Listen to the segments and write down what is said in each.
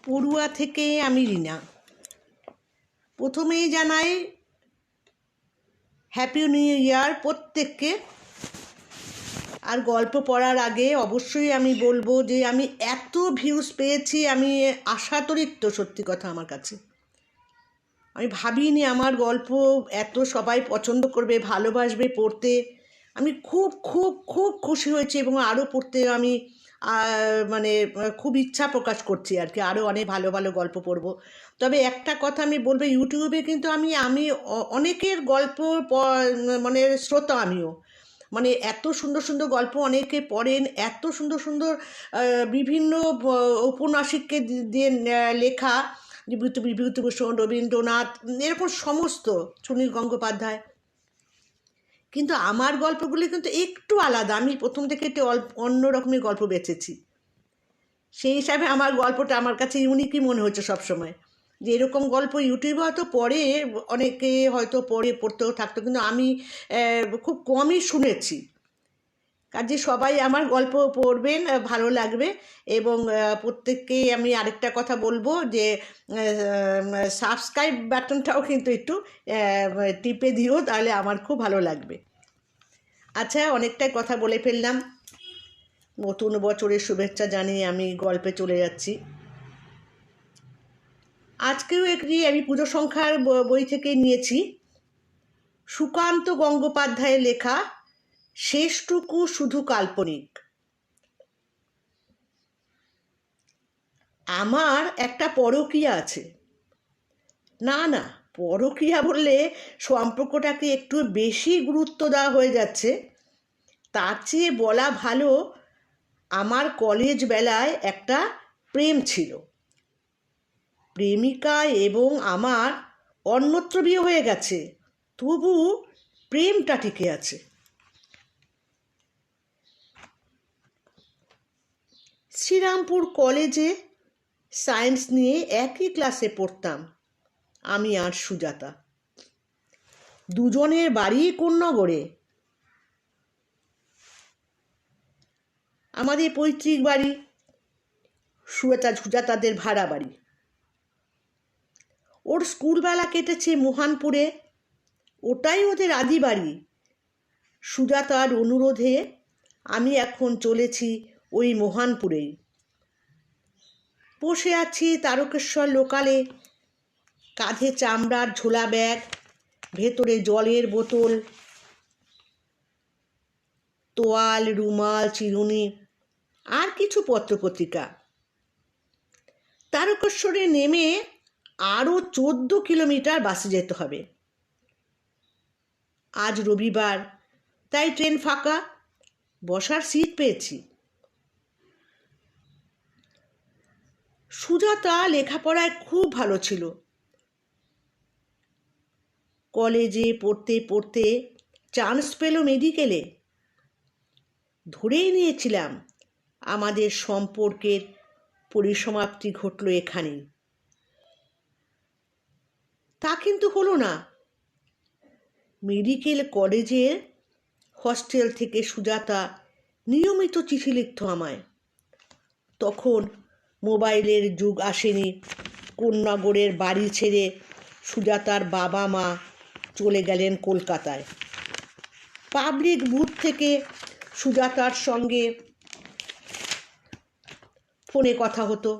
পড়ুয়া থেকে আমি রিনা। প্রথমেই জানাই হ্যাপি নিউ ইয়ার প্রত্যেককে। আর গল্প পড়ার আগে অবশ্যই আমি বলবো যে আমি এত ভিউজ পেয়েছি, আমি আশাতরিত, সত্যি কথা। আমার কাছে আমি ভাবিনি আমার গল্প এত সবাই পছন্দ করবে, ভালোবাসবে পড়তে। আমি খুব খুব খুব খুশি হয়েছি এবং আরও পড়তে আমি মানে খুব ইচ্ছা প্রকাশ করছি আর কি, আরও অনেক ভালো ভালো গল্প পড়ব। তবে একটা কথা আমি বলবো, ইউটিউবে কিন্তু আমি অনেকের গল্প মানে শ্রোতা আমিও, মানে এত সুন্দর সুন্দর গল্প অনেকে পড়েন, এত সুন্দর সুন্দর বিভিন্ন ঔপন্যাসিককে দিয়ে লেখা, বিভূতিভূষণ, রবীন্দ্রনাথ, এরকম সমস্ত, সুনীল গঙ্গোপাধ্যায়। কিন্তু আমার গল্পগুলি কিন্তু একটু আলাদা, আমি প্রথম থেকে একটু অন্য রকমের গল্প বেছেছি। সেই হিসাবে আমার গল্পটা আমার কাছে ইউনিকই মনে হচ্ছে সবসময়, যে এরকম গল্প ইউটিউবে হয়তো পড়ে, অনেকে হয়তো পড়তেও থাকতো, কিন্তু আমি খুব কমই শুনেছি। কাজে সবাই আমার গল্প পড়বেন, ভালো লাগবে। এবং প্রত্যেককে আমি আরেকটা কথা বলবো যে সাবস্ক্রাইব বাটনটাও কিন্তু একটু টিপে দিও, তাহলে আমার খুব ভালো লাগবে। আচ্ছা, অনেকটাই কথা বলে ফেললাম। নতুন বছরের শুভেচ্ছা জানিয়ে আমি গল্পে চলে যাচ্ছি। আজকেও একটি আমি পুজো সংখ্যার বই থেকে নিয়েছি, সুকান্ত গঙ্গোপাধ্যায়ের লেখা শেষটুকু শুধু কাল্পনিক। আমার একটা পরকীয়া আছে। না না, পরকীয়া বললে সম্পর্কটাকে একটু বেশি গুরুত্ব দেওয়া হয়ে যাচ্ছে। তার চেয়ে বলা ভালো, আমার কলেজ বেলায় একটা প্রেম ছিল। প্রেমিকা এবং আমার অন্যত্র বিয়ে হয়ে গেছে, তবু প্রেমটা টিকে আছে। শ্রীরামপুর কলেজে সায়েন্স নিয়ে একই ক্লাসে পড়তাম আমি আর সুজাতা। দুজনের বাড়ি কোন্নগরে। আমাদের পৈতৃক বাড়ি, সুজাতাদের ভাড়া বাড়ি। ওর স্কুলবেলা কেটেছে মোহানপুরে, ওটাই ওদের আদি বাড়ি। সুজাতার অনুরোধে আমি এখন চলেছি ওই মোহানপুরেই। বসে আছি তারকেশ্বর লোকালে, কাঁধে চামড়ার ঝোলা ব্যাগ, ভেতরে জলের বোতল, তোয়াল, রুমাল, চিরুনি, আর কিছু পত্রপত্রিকা। তারকেশ্বরে নেমে আরও 14 কিলোমিটার বাসে যেতে হবে। আজ রবিবার, তাই ট্রেন ফাঁকা, বসার সিট পেয়েছি। সুজাতা লেখাপড়ায় খুব ভালো ছিল। কলেজে পড়তে পড়তে চান্স পেল মেডিকেলে। ধরেই নিয়েছিলাম আমাদের সম্পর্কের পরিসমাপ্তি ঘটল এখানেই। তা কিন্তু হলো না। মেডিকেল কলেজের হস্টেল থেকে সুজাতা নিয়মিত চিঠি লিখত আমায়। তখন মোবাইলের যুগ আসেনি। কোন্নগরের বাড়ি ছেড়ে সুজাতার বাবা মা চলে গেলেন কলকাতায়। পাবলিক বুথ থেকে সুজাতার সঙ্গে ফোনে কথা হতো।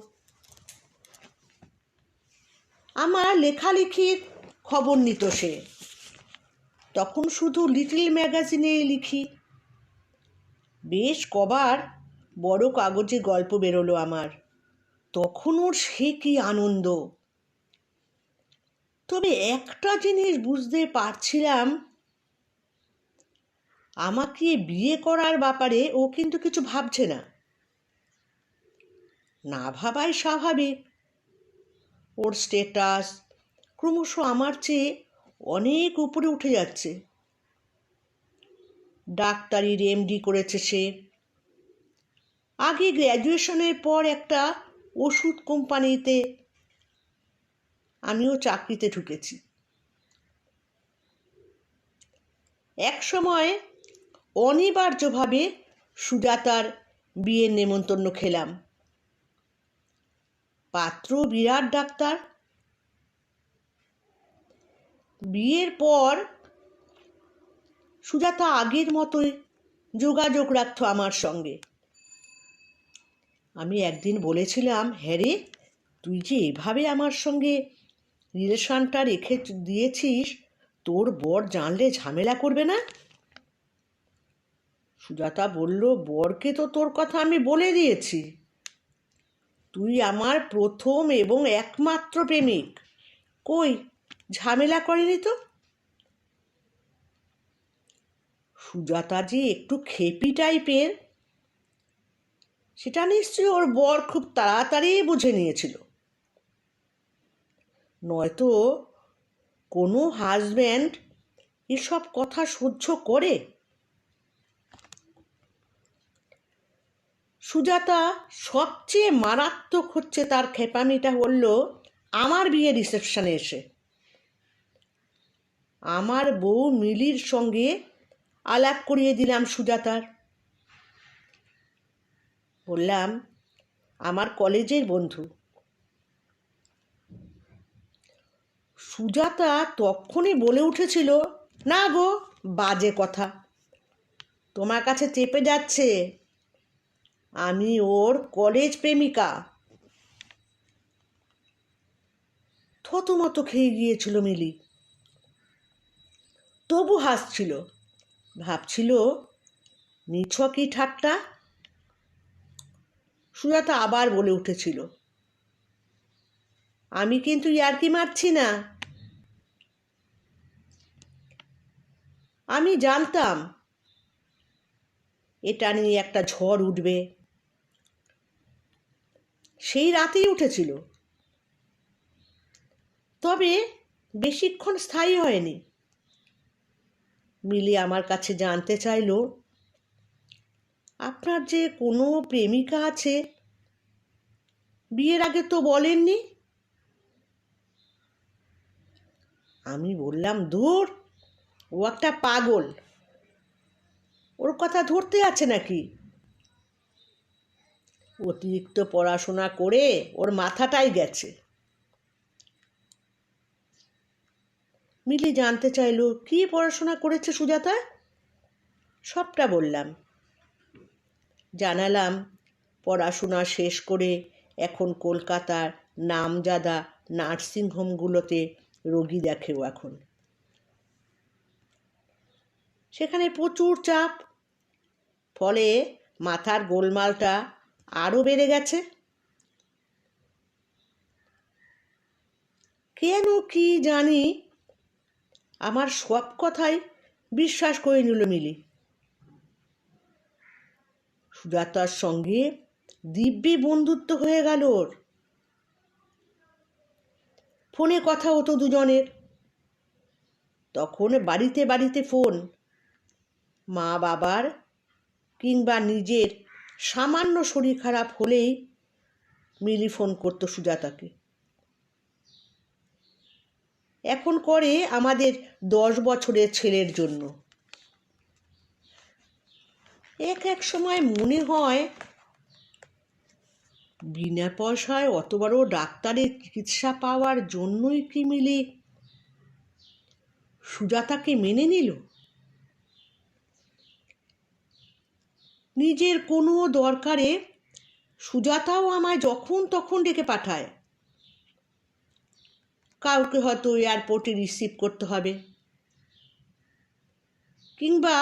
আমার লেখালেখির খবর নিত সে। তখন শুধু লিটল ম্যাগাজিনে লিখি। বেশ কবার বড় কাগজে গল্প বেরোলো আমার। তখন ওর সে কি আনন্দ! তবে একটা জিনিস বুঝতে পারছিলাম, আমাকে বিয়ে করার ব্যাপারে ও কিন্তু কিছু ভাবছে না। না ভাবাই স্বাভাবিক। ওর স্ট্যাটাস ক্রমশ আমার চেয়ে অনেক উপরে উঠে যাচ্ছে। ডাক্তারির এমডি করেছে সে। আগে গ্র্যাজুয়েশনের পর একটা ওষুধ কোম্পানিতে আমিও চাকরিতে ঢুকেছি। এক সময় অনিবার্যভাবে সুজাতার বিয়ের নেমন্তন্ন খেলাম। পাত্র বিরাট ডাক্তার। বিয়ের পর সুজাতা আগের মতোই যোগাযোগ রাখত আমার সঙ্গে। আমি একদিন বলেছিলাম, হ্যাঁ রে, তুই যে এভাবে আমার সঙ্গে রিলেশনটা রেখে দিয়েছিস, তোর বর জানলে ঝামেলা করবে না? সুজাতা বলল, বরকে তো তোর কথা আমি বলে দিয়েছি, তুই আমার প্রথম এবং একমাত্র প্রেমিক, কই ঝামেলা করেনি তো। সুজাতা যে একটু খেপি টাইপের, সেটা নিশ্চয়ই ওর বর খুব তাড়াতাড়ি বুঝে নিয়েছিল, নয়তো কোনো হাজব্যান্ড এসব কথা সহ্য করে? সুজাতা সবচেয়ে মারাত্মক হচ্ছে তার খেপামিটা হলো আমার বিয়ে রিসেপশনে এসে আমার বউ মিলির সঙ্গে আলাপ করিয়ে দিলাম সুজাতার। বললাম, আমার কলেজের বন্ধু। সুজাতা তখনই বলে উঠেছিল, না গো, বাজে কথা, তোমার কাছে চেপে যাচ্ছে, আমি ওর কলেজ প্রেমিকা। থতমত খেয়ে গিয়েছিল মিলি, তবু হাসছিল, ভাবছিল নিছকই ঠাট্টা। সুজাতা আবার বলে উঠেছিল, আমি কিন্তু ইয়ার্কি মারছি না, আমি জানতাম এটা নিয়ে একটা ঝড় উঠবে। সেই রাতেই উঠেছিল, তবে বেশিক্ষণ স্থায়ী হয়নি। মিলি আমার কাছে জানতে চাইল, আপনার যে কোনো প্রেমিকা আছে, বিয়ের আগে তো বলেননি। আমি বললাম, ধুর, ও একটা পাগল, ওর কথা ধরতে আছে নাকি, অতিরিক্ত পড়াশোনা করে ওর মাথাটাই গেছে। মিলি জানতে চাইল, কি পড়াশোনা করেছে সুজাতা? সবটা বললাম। জানালাম পড়াশোনা শেষ করে এখন কলকাতার নামজাদা নার্সিংহোমগুলোতে রোগী দেখেও এখন। সেখানে প্রচুর চাপ, ফলে মাথার গোলমালটা আরও বেড়ে গেছে। কেন কি জানি আমার সব কথাই বিশ্বাস করে নিল মিলি। সুজাতার সঙ্গে দিব্যি বন্ধুত্ব হয়ে গেল ওর। ফোনে কথা হতো দুজনের, তখন বাড়িতে বাড়িতে ফোন, মা বাবার কিংবা নিজের সামান্য শরীর খারাপ হলেই মিলি ফোন করতো সুজাতাকে। এখন করে আমাদের 10 বছরের ছেলের জন্য। এক সময় মনে হয়, বিনা পয়সায় অত বড় ডাক্তারের চিকিৎসা পাওয়ার জন্যই কি মিলি সুজাতাকে মেনে নিল? নিজের কোনো দরকারে সুজাতাও আমায় যখন তখন ডেকে পাঠায়। কাউকে হয়তো এয়ারপোর্টে রিসিভ করতে হবে, কিংবা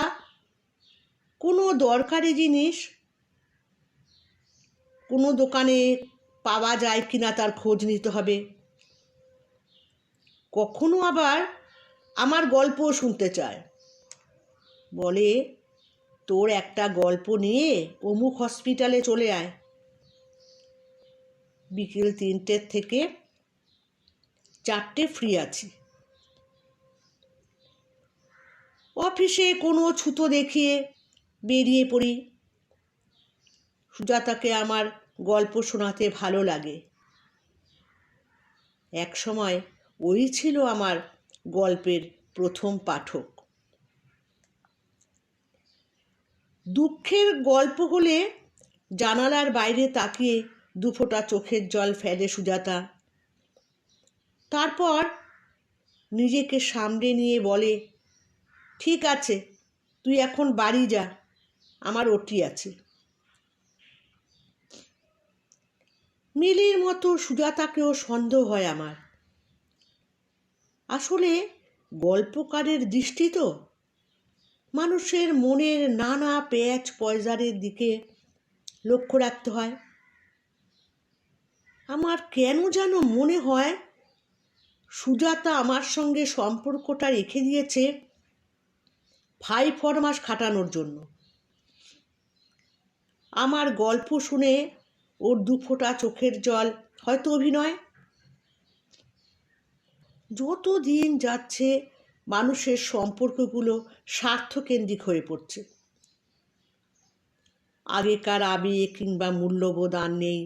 কোনো দরকারি জিনিস কোনো দোকানে পাওয়া যায় কিনা তার খোঁজ নিতে হবে। কখনো আবার আমার গল্পও শুনতে চায়, বলে, তোর একটা গল্প নিয়ে অমুক হসপিটালে চলে আয়, বিকেল 3টে থেকে 4টে ফ্রি আছি। অফিসে কোনো ছুতো দেখিয়ে বেরিয়ে পড়ি। সুজাতাকে আমার গল্প শোনাতে ভালো লাগে। এক সময় ওই ছিল আমার গল্পের প্রথম পাঠক। দুঃখের গল্প হলে জানালার বাইরে তাকিয়ে দুফোঁটা চোখের জল ফেলে সুজাতা। তারপর নিজেকে সামলে নিয়ে বলে, ঠিক আছে, তুই এখন বাড়ি যা, আমার ওটি আছে। মিলির মতো সুজাতাকেও সন্দেহ হয় আমার। আসলে গল্পকারের দৃষ্টি তো মানুষের মনের নানা প্যাচ পয়জারের দিকে লক্ষ্য রাখতে হয়। আমার কেন যেন মনে হয় সুজাতা আমার সঙ্গে সম্পর্কটা রেখে দিয়েছে ফাই ফরমাস খাটানোর জন্য। আমার গল্প শুনে ওর দুফোঁটা চোখের জল হয়তো অভিনয়। যত দিন যাচ্ছে মানুষের সম্পর্কগুলো স্বার্থকেন্দ্রিক হয়ে পড়ছে। আগেকার আবেগ কিংবা মূল্যবোধ আর নেই।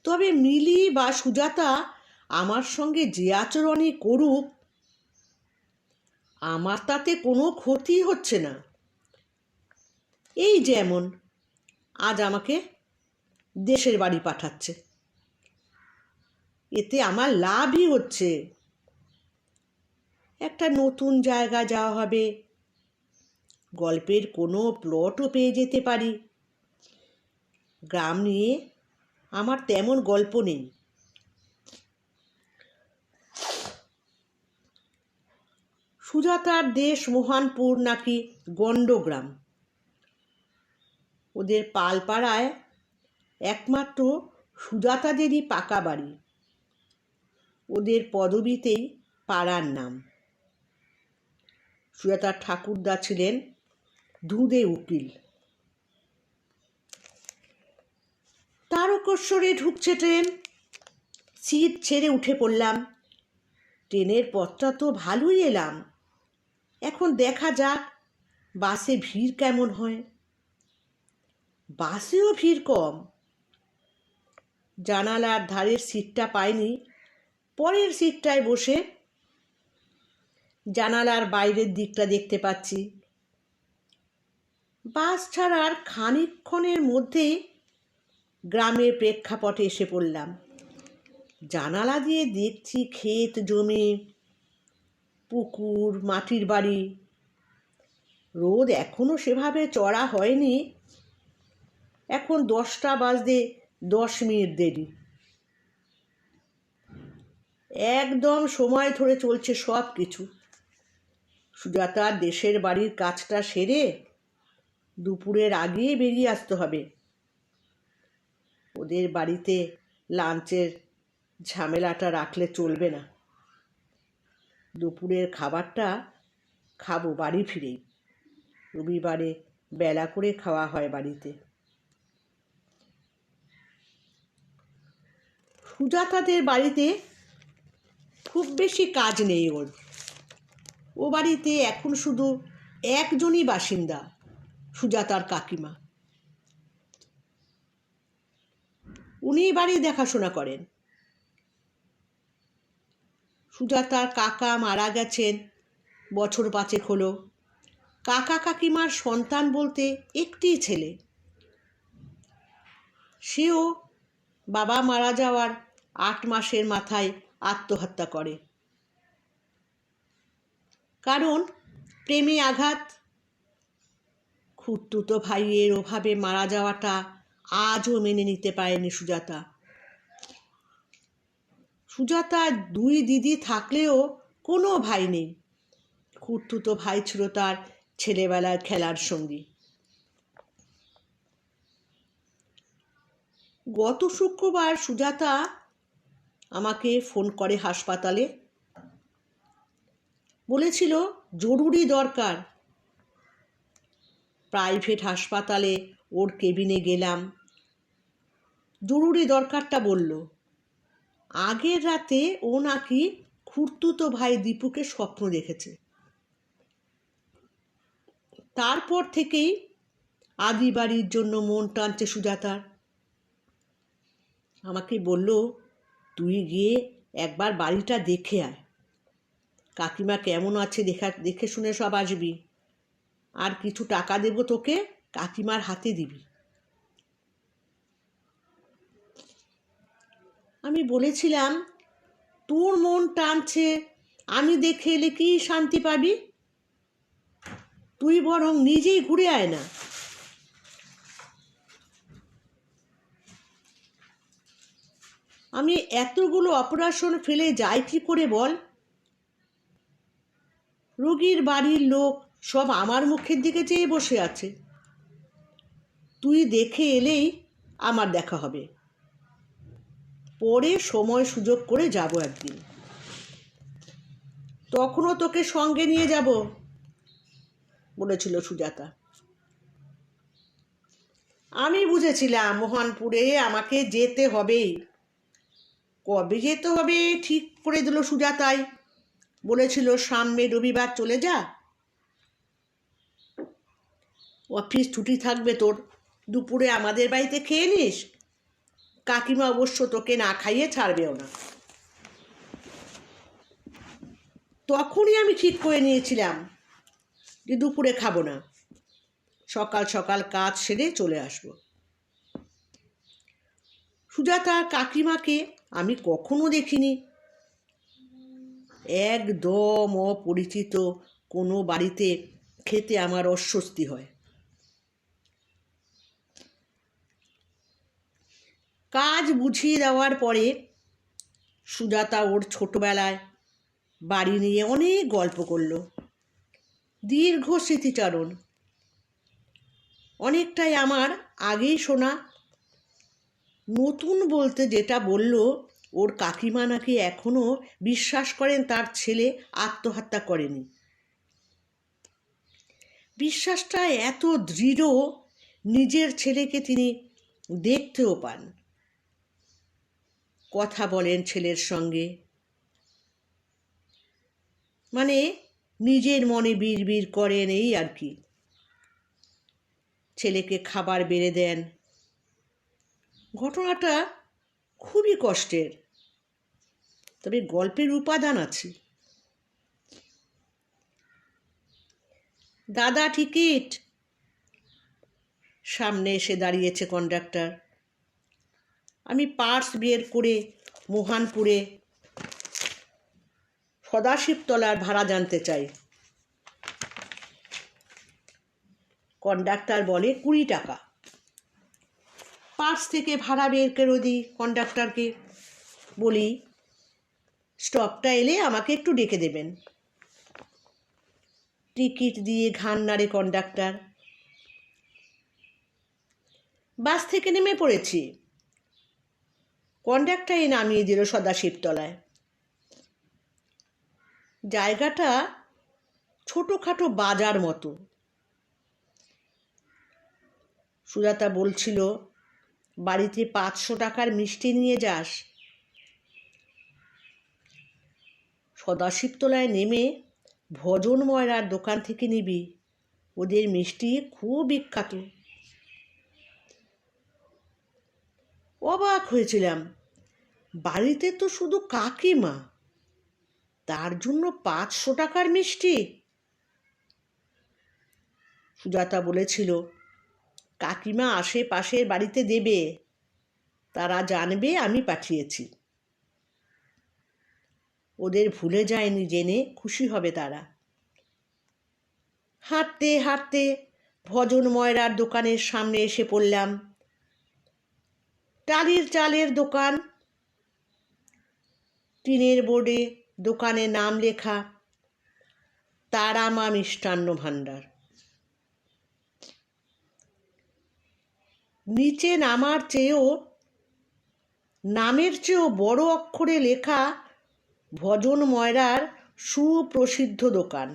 তবে মিলি বা সুজাতা আমার সঙ্গে যে আচরণই করুক, আমার তাতে কোনো ক্ষতি হচ্ছে না। এই যেমন আজ আমাকে দেশের বাড়ি পাঠাচ্ছে, এতে আমার লাভই হচ্ছে। একটা নতুন জায়গা যাওয়া হবে, গল্পের কোনো প্লটও পেয়ে যেতে পারি। গ্রাম নিয়ে আমার তেমন গল্প নেই। সুজাতার দেশ মোহনপুর নাকি গণ্ডগ্রাম। ওদের পালপাড়ায় একমাত্র সুজাতাদেরই পাকা বাড়ি। ওদের পদবিতেই পাড়ার নাম। সুজাতার ঠাকুরদা ছিলেন দুধে উকিল। তারকেশ্বরে ঢুকছে ট্রেন। সিট ছেড়ে উঠে পড়লাম। ট্রেনের পথটা তো ভালোই এলাম, এখন দেখা যাক বাসে ভিড় কেমন হয়। বাসেও ভিড় কম। জানালার ধারের সিটটা পাইনি, পরের সিটটায় বসে জানালার বাইরের দিকটা দেখতে পাচ্ছি। বাস ছাড়ার খানিকক্ষণের মধ্যেই গ্রামের প্রেক্ষাপটে এসে পড়লাম। জানালা দিয়ে দেখছি ক্ষেত জমি, পুকুর, মাটির বাড়ি। রোদ এখনো সেভাবে চড়া হয়নি। এখন 10টা বাজতে 10 মিনিট দেরি। একদম সময় ধরে চলছে সব কিছু। সুজাতার দেশের বাড়ির কাজটা সেরে দুপুরের আগে বেরিয়ে আসতে হবে। ওদের বাড়িতে লাঞ্চের ঝামেলাটা রাখলে চলবে না। দুপুরের খাবারটা খাবো বাড়ি ফিরেই। রবিবারে বেলা করে খাওয়া হয় বাড়িতে। সুজাতাদের বাড়িতে খুব বেশি কাজ নেই ওর। ও বাড়িতে এখন শুধু একজনই বাসিন্দা, সুজাতার কাকিমা। উনি বাড়ি দেখাশোনা করেন। সুজাতার কাকা মারা গেছেন বছর 5 হলো। কাকা কাকিমার সন্তান বলতে একটিই ছেলে। সেও বাবা মারা যাওয়ার 8 মাসের মাথায় আত্মহত্যা করে। কারণ প্রেমে আঘাত। খুড়তুতো ভাইয়ের ওভাবে মারা যাওয়াটা আজও মেনে নিতে পারেনি সুজাতা। সুজাতার 2 দিদি থাকলেও কোনো ভাই নেই। খুড়তুতো ভাই ছিল তার ছেলেবেলার খেলার সঙ্গী। গত শুক্রবার সুজাতা আমাকে ফোন করে হাসপাতালে। বলেছিল জরুরি দরকার। প্রাইভেট হাসপাতালে ওর কেবিনে গেলাম। জরুরি দরকারটা বলল। আগের রাতে ও নাকি খুড়তুতো ভাই দীপুকে স্বপ্ন দেখেছে। তারপর থেকেই আদি বাড়ির জন্য মন টানছে সুজাতার। আমাকে বলল, তুই গিয়ে একবার বাড়িটা দেখে আয়। কাকিমা কেমন আছে দেখে শুনে সব আসবি। আর কিছু টাকা দেব তোকে, কাকিমার হাতে দিবি। আমি বলেছিলাম, তোর মন টানছে, আমি দেখে এলে কি শান্তি পাবি? তুই বরং নিজেই ঘুরে আয় না। আমি এতগুলো অপারেশন ফেলে যাই কি করে বল? রোগীর বাড়ির লোক সব আমার মুখের দিকে চেয়ে বসে আছে। তুই দেখে এলেই আমার দেখা হবে। পরে সময় সুযোগ করে যাব একদিন, তখনও তোকে সঙ্গে নিয়ে যাব বলেছিল সুজাতা। আমি বুঝেছিলাম মোহনপুরে আমাকে যেতে হবেই। কবে যেতে হবে ঠিক করে দিল সুজাতাই। বলেছিল সামনের রবিবার চলে যা, অফিস ছুটি থাকবে তোর, দুপুরে আমাদের বাড়িতে খেয়ে নিস। কাকিমা অবশ্য তোকে না খাইয়ে ছাড়বেও না। তখনই আমি ঠিক করে নিয়েছিলাম যে দুপুরে খাবো না, সকাল সকাল কাজ সেরে চলে আসব। সুজাতা কাকিমাকে আমি কখনো দেখিনি। একদম অপরিচিত কোনো বাড়িতে খেতে আমার অস্বস্তি হয়। কাজ বুঝিয়ে দেওয়ার পরে সুজাতা ওর ছোটবেলায় বাড়ি নিয়ে অনেক গল্প করলো, দীর্ঘ স্মৃতিচারণ। অনেকটাই আমার আগেই শোনা। নতুন বলতে যেটা বলল, ওর কাকিমা নাকি এখনো বিশ্বাস করেন তার ছেলে আত্মহত্যা করেনি। বিশ্বাসটা এত দৃঢ়, নিজের ছেলেকে তিনি দেখতেও পান, কথা বলেন ছেলের সঙ্গে। মানে নিজের মনে বিড়বিড় করেন, এই আর কি। ছেলেকে খাবার বেড়ে দেন। ঘটনাটা খুবই কষ্টের, তবে গল্পের উপাদান আছে। দাদা টিকিট। সামনে এসে দাঁড়িয়েছে কন্ডাক্টর। আমি পার্স বের করে মোহনপুরে সদাশিবতলার ভাড়া জানতে চাই। কন্ডাক্টর বলে 20 টাকা। পার্স থেকে ভাড়া বের করে দিই কন্ডাক্টরকে। বলি, স্টপটা এলে আমাকে একটু ডেকে দেবেন। টিকিট দিয়ে ঘাড় নাড়ে কন্ডাক্টর। বাস থেকে নেমে পড়েছি। কন্ডাক্টরই নামিয়ে দিল সদাশিবতলায়। জায়গাটা ছোটোখাটো বাজার মতো। সুজাতা বলছিল, বাড়িতে 500 টাকার মিষ্টি নিয়ে যাস। সদাশিবতলায় নেমে ভজন ময়রার দোকান থেকে নিবি, ওদের মিষ্টি খুব বিখ্যাত। অবাক হয়েছিলাম, বাড়িতে তো শুধু কাকিমা, তার জন্য 500 টাকার মিষ্টি। সুজাতা বলেছিল, কাকিমা আশেপাশের বাড়িতে দেবে, তারা জানবে আমি পাঠিয়েছি। ওদের ভুলে যায়নি জেনে খুশি হবে তারা। হাঁটতে হাঁটতে ভজন ময়রার দোকানের সামনে এসে পড়লাম। টালির চালের দোকান, টিনের বোর্ডে দোকানের নাম লেখা তারামা মিষ্টান্ন ভাণ্ডার। নিচে নামের চেয়েও বড় অক্ষরে লেখা ভজন ময়রার সুপ্রসিদ্ধ দোকান।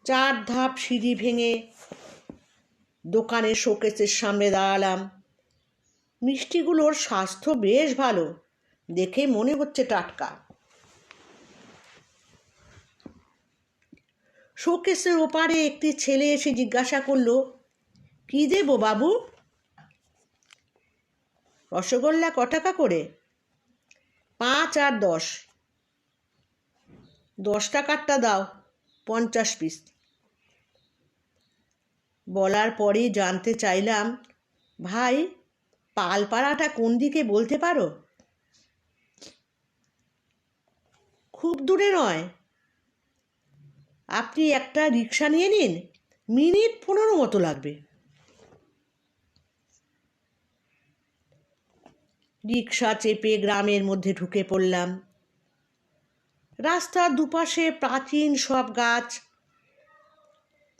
4 ধাপ সিঁড়ি ভেঙে দোকানের শোকেসের সামনে দাঁড়ালাম। মিষ্টিগুলোর স্বাস্থ্য বেশ ভালো, দেখে মনে হচ্ছে টাটকা। শোকেসের ওপারে একটি ছেলে এসে জিজ্ঞাসা করলো, কি দেবো বাবু? রসগোল্লা ক টাকা করে? 5 আর 10। 10 টাকারটা দাও, 50 পিস। বলার পরেই জানতে চাইলাম, ভাই পালপাড়াটা কোন দিকে বলতে পারো? খুব দূরে নয়, আপনি একটা রিক্সা নিয়ে নিন, মিনিট 15 মতো লাগবে। রিক্সা চেপে গ্রামের মধ্যে ঢুকে পড়লাম। রাস্তার দুপাশে প্রাচীন সব গাছ,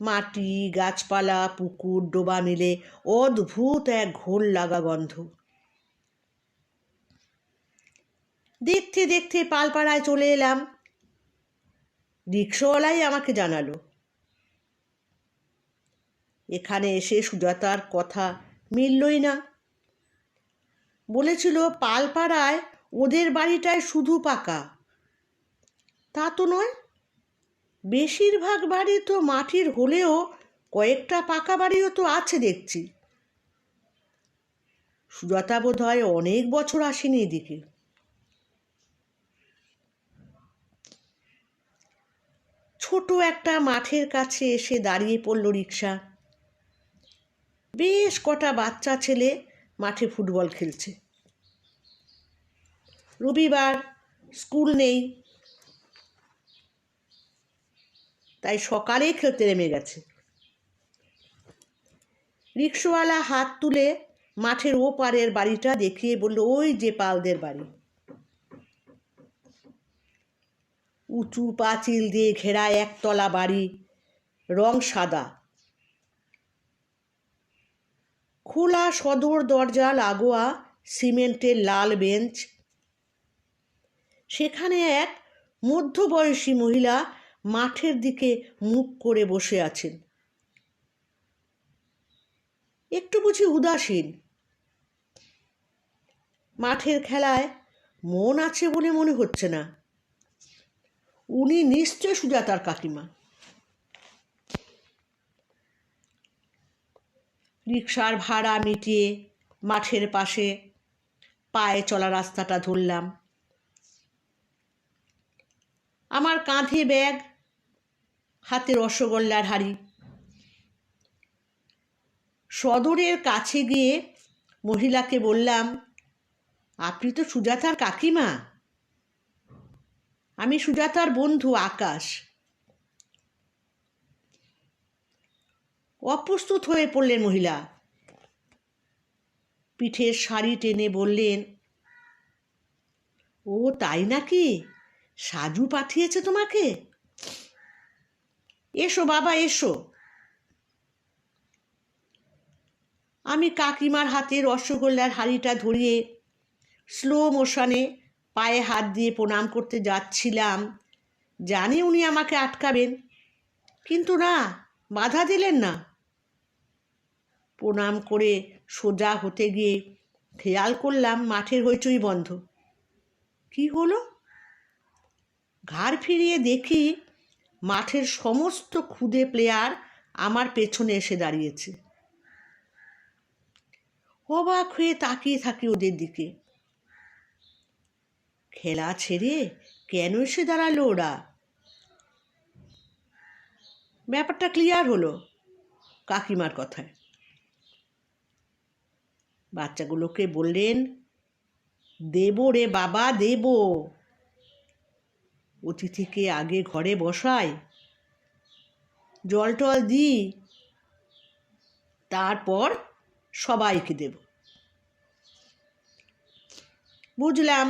মাটি, গাছপালা, পুকুর, ডোবা মিলে অদ্ভুত এক ঘোর লাগা গন্ধ। দেখতে দেখতে পালপাড়ায় চলে এলাম। রিক্সাওয়ালাই আমাকে জানালো, এখানে এসে সুজাতার কথা মিললই না। বলেছিল পালপাড়ায় ওদের বাড়িটায় শুধু পাকা। তা তো নয়, বেশিরভাগ বাড়ি তো মাটির হলেও কয়েকটা পাকা বাড়িও তো আছে দেখছি। সুজাতা বোধ হয় অনেক বছর আসেনি এদিকে। ছোট একটা মাঠের কাছে এসে দাঁড়িয়ে পড়ল রিক্সা। বেশ কটা বাচ্চা ছেলে মাঠে ফুটবল খেলছে। রবিবার, স্কুল নেই, তাই সকালেই খেলতে নেমে গেছে। রিক্সাওয়ালা হাত তুলে মাঠের ও পারের বাড়িটা দেখিয়ে বলল, ওই যে পালদের বাড়ি। উঁচু পাঁচিল দিয়ে ঘেরা একতলা বাড়ি, রং সাদা। খোলা সদর দরজা লাগোয়া সিমেন্টের লাল বেঞ্চ। সেখানে এক মধ্যবয়সী মহিলা মাঠের দিকে মুখ করে বসে আছেন, একটু বুঝি উদাসীন। মাঠের খেলায় মন আছে বলে মনে হচ্ছে না। উনি নিশ্চয় সুজাতার কাকিমা। রিক্সার ভাড়া মিটিয়ে মাঠের পাশে পায়ে চলা রাস্তাটা ধরলাম। আমার কাঁধে ব্যাগ, হাতে রসগোল্লার হাঁড়ি। সদরের কাছে গিয়ে মহিলাকে বললাম, আপনি তো সুজাতার কাকিমা। আমি সুজাতার বন্ধু আকাশ। অপ্রস্তুত হয়ে পড়লেন মহিলা। পিঠের শাড়ি টেনে বললেন, ও তাই নাকি, সাজু পাঠিয়েছে তোমাকে? এসো বাবা এসো। আমি কাকিমার হাতে রসগোল্লার হাঁড়িটা ধরিয়ে স্লো মোশনে পায়ে হাত দিয়ে প্রণাম করতে যাচ্ছিলাম। জানি উনি আমাকে আটকাবেন, কিন্তু না, বাধা দিলেন না। প্রণাম করে সোজা হতে গিয়ে খেয়াল করলাম মাঠের হইচই বন্ধ। কি হলো? ঘাড় ফিরিয়ে দেখি মাঠের সমস্ত খুদে প্লেয়ার আমার পেছনে এসে দাঁড়িয়েছে। অবাক হয়ে তাকিয়ে থাকি ওদের দিকে। খেলা ছেড়ে কেন এসে দাঁড়ালো ওরা? ব্যাপারটা ক্লিয়ার হলো কাকিমার কথায়। বাচ্চাগুলোকে বললেন, দেব রে বাবা দেব, অতিথিকে আগে ঘরে বসাই, জল টল দিই, তারপর সবাইকে দেব। বুঝলাম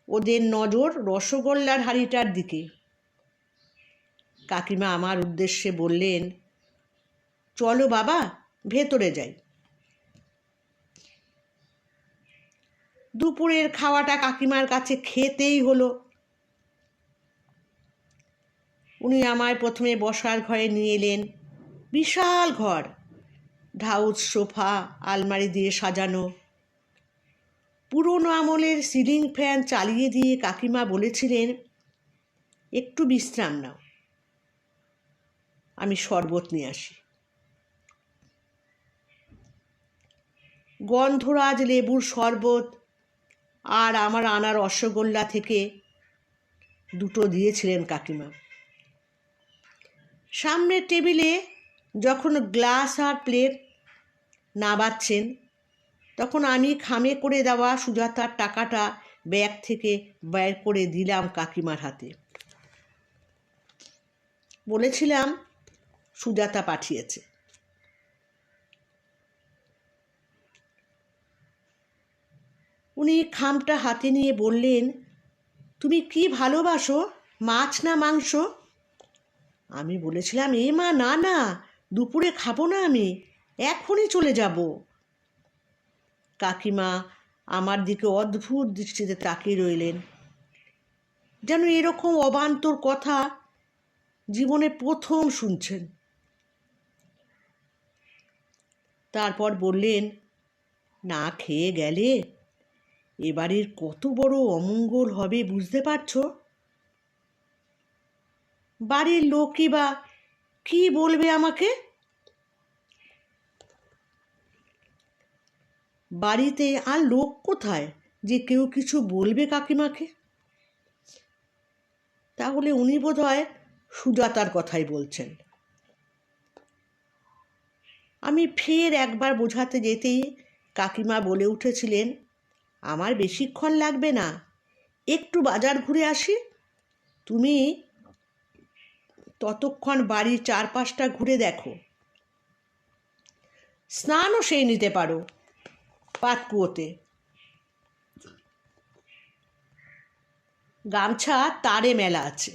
ওদের নজর রসগোল্লার হাঁড়িটার দিকে। কাকিমা আমার উদ্দেশ্যে বললেন, চলো বাবা ভেতরে যাই। দুপুরের খাওয়াটা কাকিমার কাছে খেতেই হলো। উনি আমায় প্রথমে বসার ঘরে নিয়ে এলেন। বিশাল ঘর, ঢাউস সোফা, আলমারি দিয়ে সাজানো। পুরনো আমলের সিলিং ফ্যান চালিয়ে দিয়ে কাকিমা বলেছিলেন, একটু বিশ্রাম নাও, আমি শরবত নিয়ে আসি। গন্ধরাজ লেবুর শরবত আর আমার আনা রসগোল্লা থেকে দুটো দিয়েছিলেন কাকিমা। সামনের টেবিলে যখন গ্লাস আর প্লেট নাবাচ্ছেন, তখন আমি খামে করে দেওয়া সুজাতার টাকাটা ব্যাগ থেকে বের করে দিলাম কাকিমার হাতে। বলেছিলাম সুজাতা পাঠিয়েছে। উনি খামটা হাতে নিয়ে বললেন, তুমি কি ভালোবাসো, মাছ না মাংস? আমি বলেছিলাম, এ মা, না না, দুপুরে খাবো না, আমি এখনই চলে যাব। কাকিমা আমার দিকে অদ্ভুত দৃষ্টিতে তাকিয়ে রইলেন, যেন এরকম অবান্তর কথা জীবনে প্রথম শুনছেন। তারপর বললেন, না খেয়ে গেলে এবারের কত বড় অমঙ্গল হবে বুঝতে পারছো? বাড়ির লোকই বা কি বলবে আমাকে? বাড়িতে আর লোক কোথায় যে কেউ কিছু বলবে কাকিমাকে? তাহলে উনি বোধহয় সুজাতার কথাই বলছেন। আমি ফের একবার বোঝাতে যেতেই কাকিমা বলে উঠেছিলেন, আমার বেশিক্ষণ লাগবে না, একটু বাজার ঘুরে আসি, তুমি ততক্ষণ বাড়ির চারপাশটা ঘুরে দেখো, স্নানও সেই নিতে পারো পাতকুয়োতে। গামছা তারে মেলা আছে।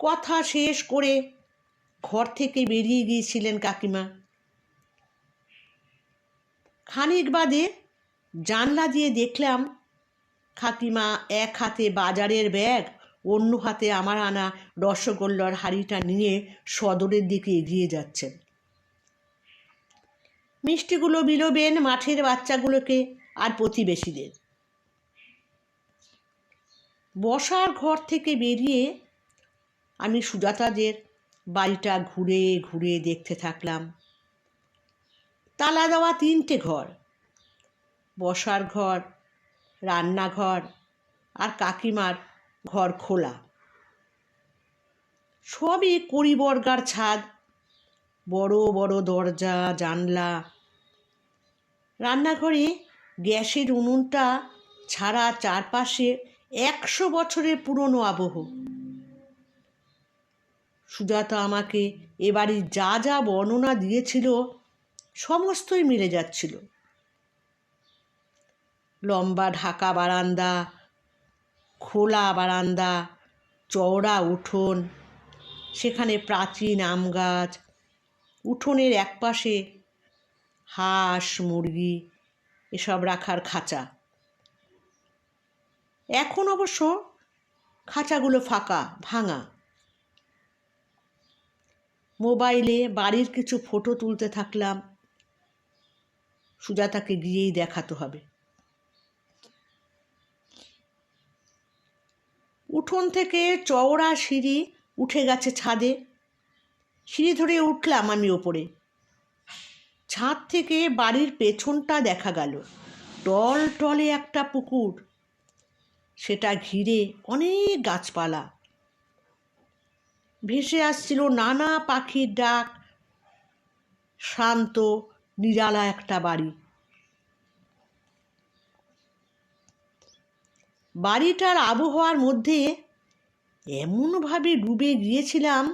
কথা শেষ করে ঘর থেকে বেরিয়ে গিয়েছিলেন কাকিমা। খানিক বাদে জানলা দিয়ে দেখলাম কাকিমা এক হাতে বাজারের ব্যাগ, অন্য হাতে আমার আনা রসগোল্লার হাঁড়িটা নিয়ে সদরের দিকে এগিয়ে যাচ্ছেন। মিষ্টিগুলো বিলোবেন মাঠের বাচ্চাগুলোকে আর প্রতিবেশীদের। বসার ঘর থেকে বেরিয়ে আমি সুজাতাদের বাড়িটা ঘুরে ঘুরে দেখতে থাকলাম। তালা দেওয়া 3টে ঘর, বসার ঘর, রান্নাঘর আর কাকিমার ঘর খোলা। সবই কড়িবর্গার ছাদ, বড় বড় দরজা জানলা। রান্নাঘরে গ্যাসের উনুনটা ছাড়া চারপাশে 100 বছরের পুরনো আবহ। সুজাতা আমাকে এবারই যা যা বর্ণনা দিয়েছিল সমস্তই মিলে যাচ্ছিল। লম্বা ঢাকা বারান্দা, খোলা বারান্দা, চওড়া উঠোন, সেখানে প্রাচীন আম গাছ, উঠোনের একপাশে হাঁস মুরগি এসব রাখার খাঁচা। এখন অবশ্য খাঁচাগুলো ফাঁকা, ভাঙা। মোবাইলে বাড়ির কিছু ফটো তুলতে থাকলাম, সুজাতাকে গিয়েই দেখাতে হবে। উঠোন থেকে চওড়া সিঁড়ি উঠে গেছে ছাদে। সিঁড়ি ধরে উঠলাম আমি ওপরে। ছাদ থেকে বাড়ির পেছনটা দেখা গেল, টল টলে একটা পুকুর, সেটা ঘিরে অনেক গাছপালা। ভেসে আসছিল নানা পাখির ডাক, শান্ত নিরালা একটা বাড়ি। বাড়িটার আবহাওয়ার মধ্যে এমনভাবে ডুবে গিয়েছিলাম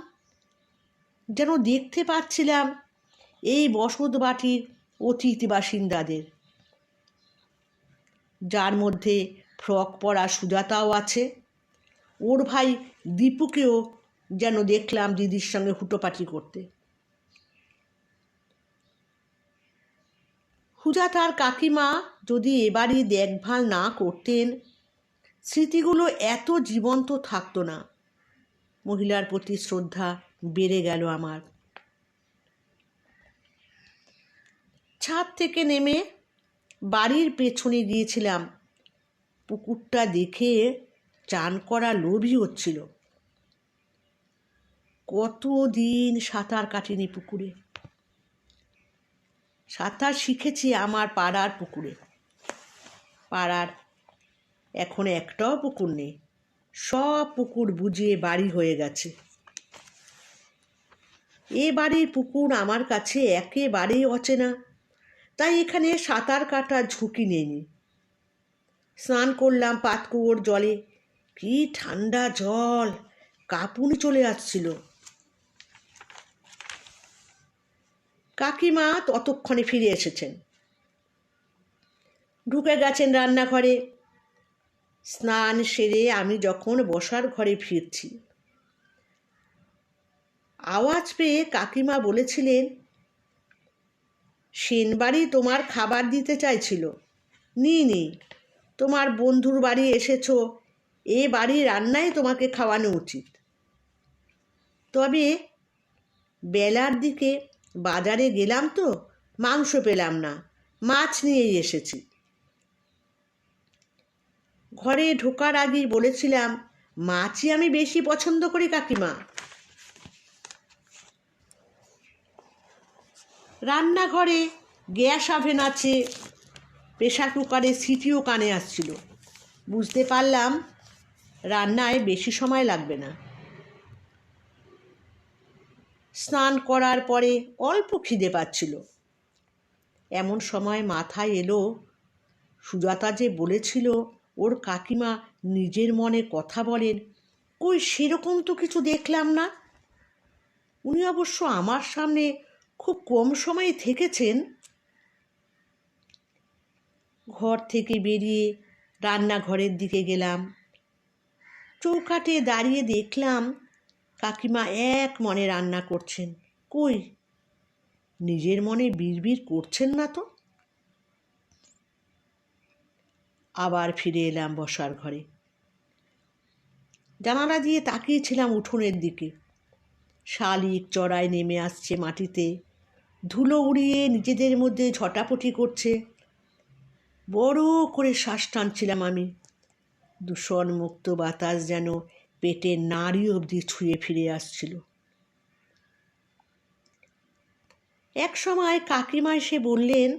যেন দেখতে পাচ্ছিলাম এই বসত বাটির অতিথি বাসিন্দাদের, যার মধ্যে ফ্রক পরা সুজাতাও আছে। ওর ভাই দীপুকেও যেন দেখলাম দিদির সঙ্গে হুটোপাটি করতে। সুজাতার কাকিমা যদি এবারই দেখভাল না করতেন, স্মৃতিগুলো এত জীবন্ত থাকতো না। মহিলার প্রতি শ্রদ্ধা বেড়ে গেল আমার। ছাদ থেকে নেমে বাড়ির পেছনে গিয়েছিলাম। পুকুরটা দেখে চান করা লোভই হচ্ছিল। কতদিন সাঁতার কাটিনি পুকুরে। সাঁতার শিখেছি আমার পাড়ার পুকুরে। পাড়ার এখন একটাও পুকুর নেই, সব পুকুর বুজিয়ে বাড়ি হয়ে গেছে। এ বাড়ির পুকুর আমার কাছে একেবারেই অচেনা, তাই এখানে সাঁতার কাটার ঝুঁকি নেইনি। স্নান করলাম পাতকুয়োর জলে। কি ঠান্ডা জল, কাঁপুনি চলে আসছিল। কাকিমা ততক্ষণে ফিরে এসেছেন, ঢুকে গেছেন রান্নাঘরে। স্নান সেরে আমি যখন বসার ঘরে ফিরছি, আওয়াজ পেয়ে কাকিমা বলেছিলেন, সেনবাড়ি তোমার খাবার দিতে চাইছিল, নি তোমার বন্ধুর বাড়ি এসেছো, এ বাড়ি রান্নাই তোমাকে খাওয়ানো উচিত। তবে বেলার দিকে বাজারে গেলাম তো মাংস পেলাম না, মাছ নিয়েই এসেছি। ঘরে ঢোকার আগেই বলেছিলাম, মাছই আমি বেশি পছন্দ করি কাকিমা। রান্নাঘরে গ্যাস ওভেন আছে, প্রেশার কুকারে সিটিও কানে আসছিল। বুঝতে পারলাম রান্নায় বেশি সময় লাগবে না। স্নান করার পরে অল্প খিদে পাচ্ছিল। এমন সময় মাথায় এলো, সুজাতা যে বলেছিল ওর কাকিমা নিজের মনে কথা বলেন, কই সেরকম তো কিছু দেখলাম না। উনি অবশ্য আমার সামনে খুব কম সময় থেকেছেন। ঘর থেকে বেরিয়ে রান্নাঘরের দিকে গেলাম। চৌকাঠে দাঁড়িয়ে দেখলাম কাকিমা এক মনে রান্না করছেন। কই নিজের মনে বিড়বিড় করছেন না তো। আবার ফিরে এলাম বসার ঘরে। জানালা দিয়ে তাকিয়েছিলাম উঠোনের দিকে। শালিক চড়াই নেমে আসছে মাটিতে, ধুলো উড়িয়ে নিজেদের মধ্যে ঝটাপটি করছে। বড় করে শ্বাস টানছিলাম আমি। দূষণমুক্ত বাতাস যেন পেটের নাড়ি অবধি ছুঁয়ে ফিরে আসছিল। এক সময় কাকিমা এসে বললেন,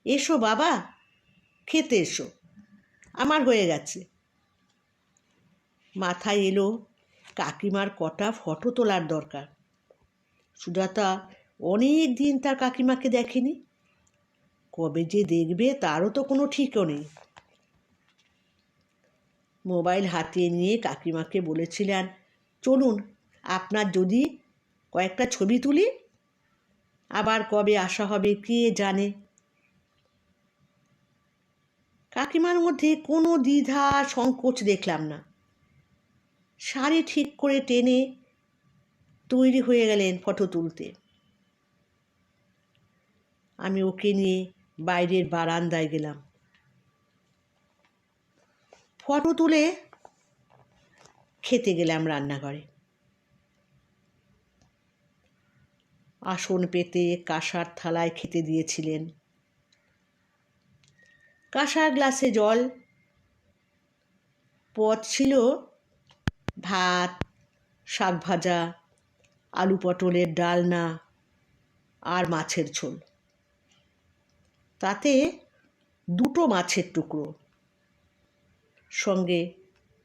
এসো বাবা, খেতে এসো, আমার হয়ে গেছে। মাথায় এলো কাকিমার কটা ফটো তোলার দরকার। সুজাতা অনেক দিন তার কাকিমাকে দেখেনি, কবে যে দেখবে তারও তো কোনো ঠিকও নেই। মোবাইল হাতিয়ে নিয়ে কাকিমাকে বলেছিলেন, চলুন আপনার যদি কয়েকটা ছবি তুলি। আবার কবে আসা হবে কে জানে। কাকিমার মধ্যে কোনো দ্বিধা সংকোচ দেখলাম না। শাড়ি ঠিক করে টেনে তৈরি হয়ে গেলেন ফটো তুলতে। আমি ওকে নিয়ে বাইরের বারান্দায় গেলাম। ফটো তুলে খেতে গেলাম রান্নাঘরে। আসন পেতে কাঁসার থালায় খেতে দিয়েছিলেন। কাঁসার গ্লাসে জল, পদ ছিল ভাত, শাক ভাজা, আলু পটলের ডালনা আর মাছের ঝোল। তাতে দুটো মাছের টুকরো, সঙ্গে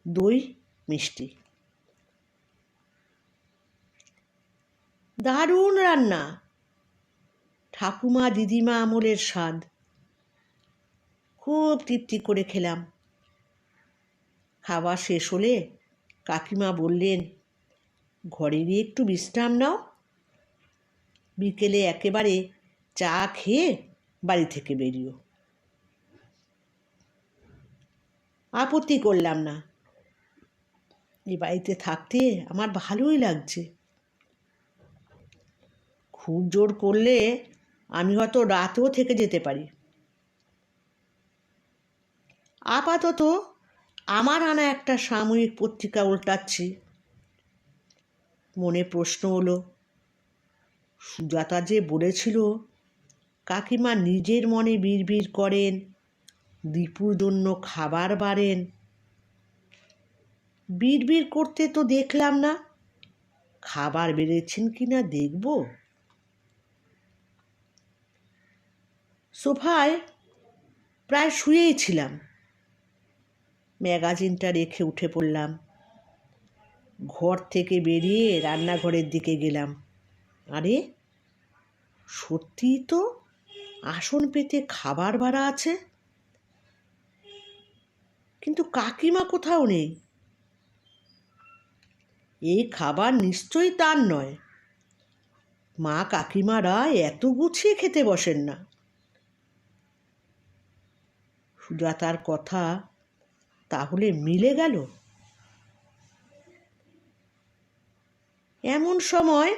দই মিষ্টি। দারুণ রান্না, ঠাকুমা দিদিমা আমলের স্বাদ। খুব তৃপ্তি করে খেলাম। খাওয়া শেষ হলে কাকিমা বললেন, ঘরে গিয়ে একটু বিশ্রাম নাও, বিকেলে একেবারে চা খেয়ে বাড়ি থেকে বেরিও। আপত্তি করলাম না, এই বাড়িতে থাকতে আমার ভালোই লাগছে। খুব জোর করলে আমি হয়তো রাতেও থেকে যেতে পারি। আপাতত আমার আনা একটা সাময়িক পত্রিকা উল্টাচ্ছি। মনে প্রশ্ন হলো, সুজাতা যে বলেছিল কাকিমা নিজের মনে বিড়বিড় করেন, দীপুর জন্য খাবার বাড়েন, বিড়বিড় করতে তো দেখলাম না, খাবার বেড়েছেন কিনা দেখব। সোফায় প্রায় শুয়েই ছিলাম, ম্যাগাজিনটা রেখে উঠে পড়লাম। ঘর থেকে বেরিয়ে রান্নাঘরের দিকে গেলাম। আরে সত্যিই তো আসন পেতে খাবার বাড়া আছে, কিন্তু কাকিমা কোথাও নেই। এই খাবার নিশ্চয়ই তার নয়। মা কাকিমারা এত গুছিয়ে খেতে বসেন না। সুজাতার কথা তাহলে মিলে গেল। এমন সময়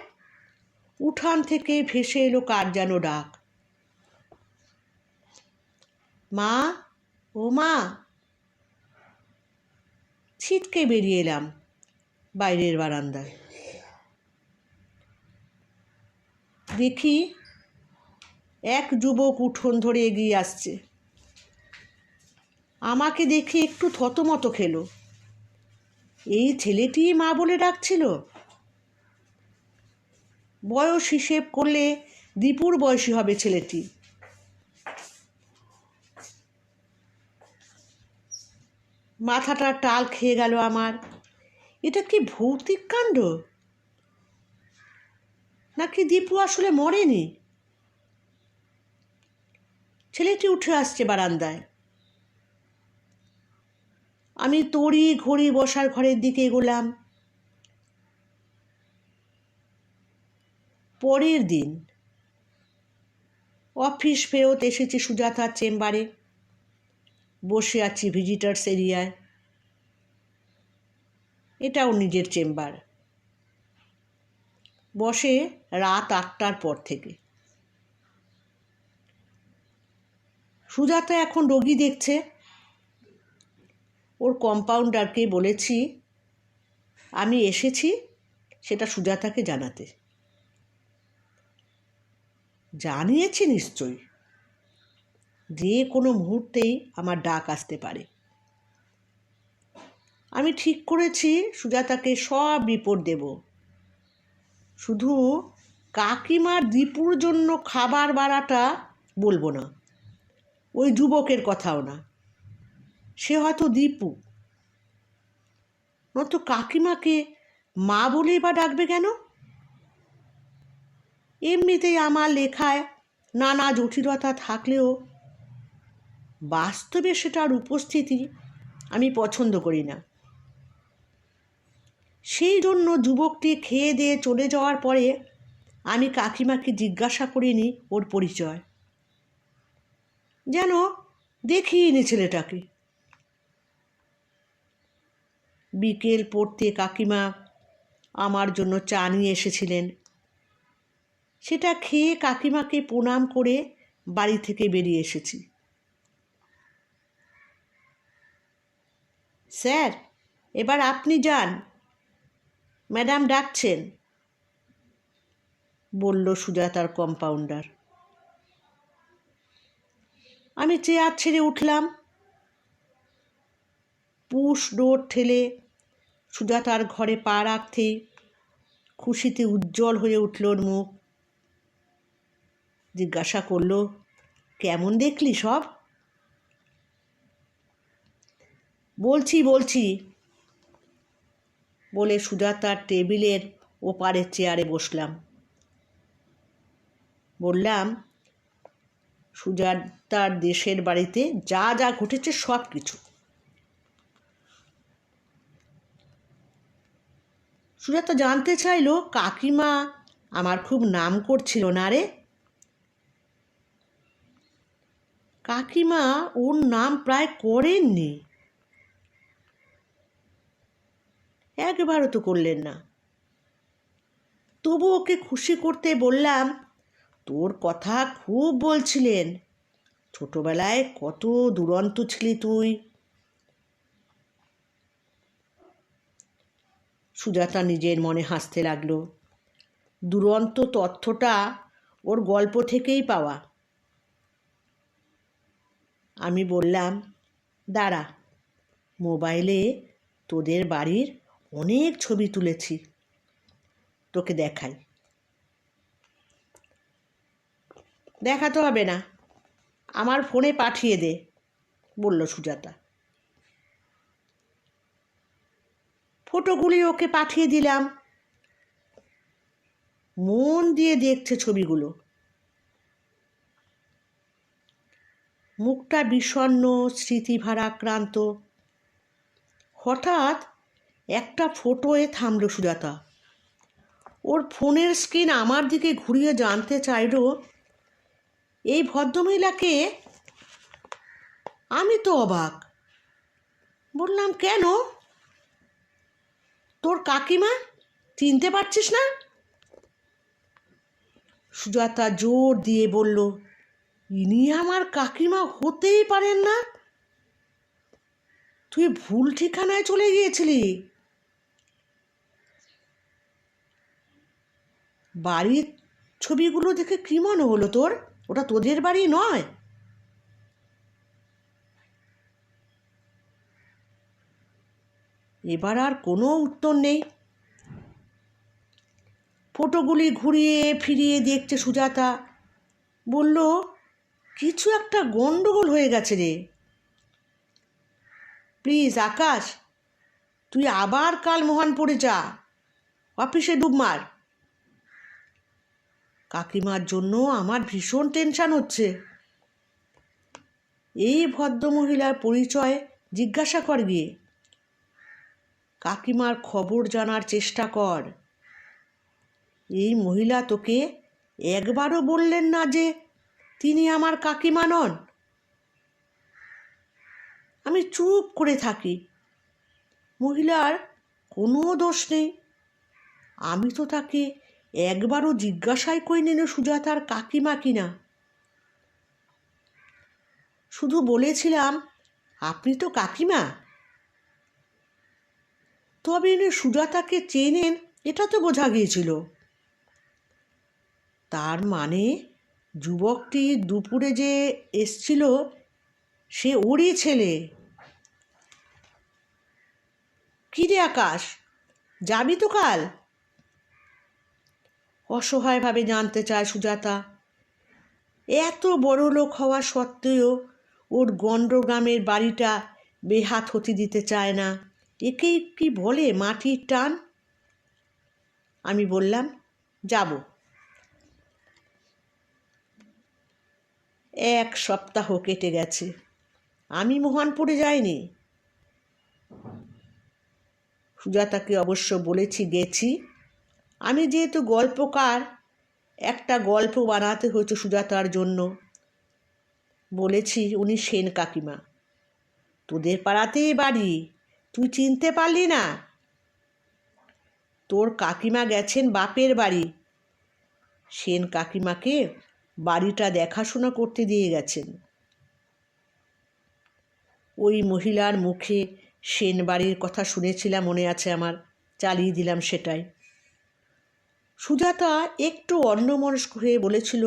উঠান থেকে ভেসে এলো কার যেন ডাক। মা, ও মা। ছিটকে বেরিয়ে এলাম বাইরের বারান্দায়। দেখি এক যুবক উঠোন ধরে এগিয়ে আসছে। আমাকে দেখে একটু থতমত খেলো। এই ছেলেটি মা বলে ডাকছিল। বয়স হিসেব করলে দীপুর বয়সী হবে ছেলেটি। মাথাটা টাল খেয়ে গেল আমার। এটা কি ভৌতিক কাণ্ড, নাকি দীপু আসলে মরেনি? ছেলেটি উঠে আসছে বারান্দায়। আমি তড়ি ঘড়ি বসার ঘরের দিকে এগোলাম। পরের দিন অফিস ফেরত এসেছি সুজাতার চেম্বারে। বসে আছি ভিজিটার্স এরিয়ায়। এটাও নিজের চেম্বার। বসে রাত 8টার পর থেকে। সুজাতা এখন রোগী দেখছে। ওর কম্পাউন্ডারকে বলেছি আমি এসেছি সেটা সুজাতাকে জানাতে। জানিয়েছি নিশ্চয়ই, যে কোনো মুহূর্তেই আমার ডাক আসতে পারে। আমি ঠিক করেছি সুজাতাকে সব রিপোর্ট দেব। শুধু কাকিমার দীপুর জন্য খাবার বাড়াটা বলবো না, ওই যুবকের কথাও না। সে হয়তো দীপু, নয়তো কাকিমাকে মা বলেই বা ডাকবে কেন? এমনিতেই আমার লেখায় নানা জটিলতা থাকলেও বাস্তবে সেটার উপস্থিতি আমি পছন্দ করি না। সেই জন্য যুবকটি খেয়ে দিয়ে চলে যাওয়ার পরে আমি কাকিমাকে জিজ্ঞাসা করিনি ওর পরিচয়। যেন দেখিনি ছেলেটাকে। বিকেল পড়তে কাকিমা আমার জন্য চা নিয়ে এসেছিলেন। সেটা খেয়ে কাকিমাকে প্রণাম করে বাড়ি থেকে বেরিয়ে এসেছি। স্যার, এবার আপনি যান, ম্যাডাম ডাকছেন, বলল সুজাতার কম্পাউন্ডার। আমি চেয়ার ছেড়ে উঠলাম। পুশ ডোর ঠেলে সুজাতার ঘরে পা রাখতেই খুশিতে উজ্জ্বল হয়ে উঠল ওর মুখ। জিজ্ঞাসা করল, কেমন দেখলি সব? বলছি বলে সুজাতার টেবিলের ওপারের চেয়ারে বসলাম। বললাম, সুজাতার দেশের বাড়িতে যা যা ঘটেছে সব কিছু। সুজাতা জানতে চাইল, কাকিমা আমার খুব নাম করছিল না রে? কাকিমা ওর নাম প্রায় করেননি, একবারও তো করলেন না। তবু ওকে খুশি করতে বললাম, তোর কথা খুব বলছিলেন, ছোটবেলায় কত দুরন্ত ছিলি তুই। সুজাতা নিজের মনে হাসতে লাগলো। দুরন্ত তথ্যটা ওর গল্প থেকেই পাওয়া। আমি বললাম, দাঁড়া, মোবাইলে তোদের বাড়ির অনেক ছবি তুলেছি, তোকে দেখাই। দেখাতে হবে না, আমার ফোনে পাঠিয়ে দে, বলল সুজাতা। ফটোগুলি ওকে পাঠিয়ে দিলাম। মন দিয়ে দেখছে ছবিগুলো। মুখটা বিষণ্ণ, স্মৃতি ভারাক্রান্ত। হঠাৎ একটা ফটোয়ে থামল সুজাতা। ওর ফোনের স্ক্রিন আমার দিকে ঘুরিয়ে জানতে চাইল, এই ভদ্রমহিলাকে? আমি তো অবাক। বললাম, কেন? তোর কাকিমা, চিনতে পারছিস না? সুজাতা জোর দিয়ে বলল, ইনি আমার কাকিমা হতেই পারেন না। তুই ভুল ঠিকানায় চলে গিয়েছিলি। বাড়ির ছবিগুলো দেখে কি মনে হলো তোর? ওটা তোদের বাড়ি নয়। এবার আর কোনো উত্তর নেই। ফটোগুলি ঘুরিয়ে ফিরিয়ে দেখছে সুজাতা। বলল, কিছু একটা গন্ডগোল হয়ে গেছে রে। প্লিজ আকাশ, তুই আবার কাল মোহনপুরে যা, অফিসে ডুব মার। কাকিমার জন্য আমার ভীষণ টেনশন হচ্ছে। এই ভদ্রমহিলার পরিচয় জিজ্ঞাসা কর গিয়ে। কাকিমার খবর জানার চেষ্টা কর। এই মহিলা তোকে একবারও বললেন না যে তিনি আমার কাকিমা নন। আমি চুপ করে থাকি। মহিলার কোনো দোষ নেই। আমি তো তাকে একবারও জিজ্ঞাসাই করিনি সুজাতার কাকিমা কিনা। শুধু বলেছিলাম, আপনি তো কাকিমা। তবে ইনি সুজাতাকে চেনেন এটা তো বোঝা গিয়েছিল। তার মানে যুবকটি দুপুরে যে এসছিল সে ওরই ছেলে। কি রে আকাশ, যাবি তো কাল? অসহায়ভাবে জানতে চায় সুজাতা। এত বড় লোক হওয়া সত্ত্বেও ওর গণ্ডগ্রামের বাড়িটা বেহাত হতে দিতে চায় না। একেই কি বলে মাটির টান? আমি বললাম, যাব। 1 সপ্তাহ কেটে গেছে, আমি মোহনপুরে যাইনি। সুজাতাকে অবশ্য বলেছি গেছি। আমি যেহেতু গল্পকার, একটা গল্প বানাতে হয়েছে সুজাতার জন্য। বলেছি, উনি সেন কাকিমা, তোদের পাড়াতেই বাড়ি, তুই চিনতে পারলি না? তোর কাকিমা গেছেন বাপের বাড়ি, সেন কাকিমাকে বাড়িটা দেখাশোনা করতে দিয়ে গেছেন। ওই মহিলার মুখে সেন বাড়ির কথা শুনেছিলাম, মনে আছে আমার, চালিয়ে দিলাম সেটাই। সুজাতা একটু অন্যমনস্ক হয়ে বলেছিল,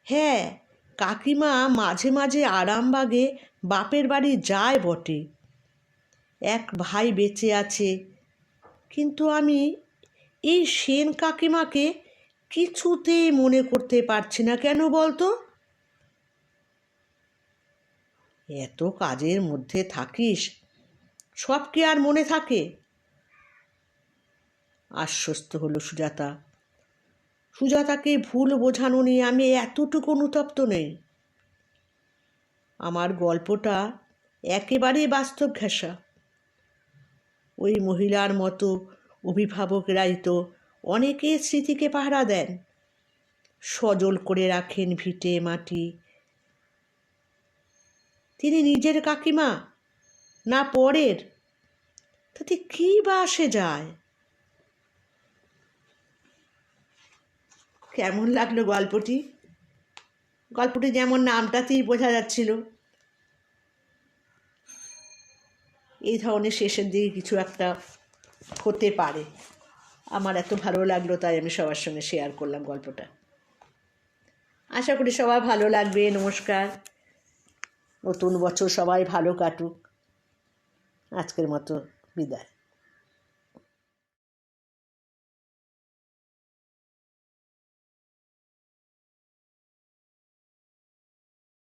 হ্যাঁ, কাকিমা মাঝে মাঝে আরামবাগে বাপের বাড়ি যায় বটে। এক ভাই বেঁচে আছে, কিন্তু আমি এই সেন কাকিমাকে কিছুতেই মনে করতে পারছি না। কেন বলতো? এত কাজের মধ্যে থাকিস, সব কি আর মনে থাকে? আশ্বস্ত হলো সুজাতা। সুজাতাকে ভুল বোঝানো নিয়ে আমি এতটুকু অনুতপ্ত নেই। আমার গল্পটা একেবারেই বাস্তব ঘেঁষা। ওই মহিলার মতো অভিভাবকরাই তো অনেকের স্মৃতিকে পাহারা দেন, সজল করে রাখেন ভিটে মাটি। তিনি নিজের কাকিমা না পরের, তাতে কী বা আসে যায়? কেমন লাগলো গল্পটি? গল্পটি যেমন নামটাতেই বোঝা যাচ্ছিল, এই ধরনের শেষের দিকে কিছু একটা হতে পারে। আমার এত ভালো লাগলো, তাই আমি সবার সঙ্গে শেয়ার করলাম গল্পটা। আশা করি সবাই ভালো লাগবে। নমস্কার। নতুন বছর সবাই ভালো কাটুক। আজকের মতো বিদায়।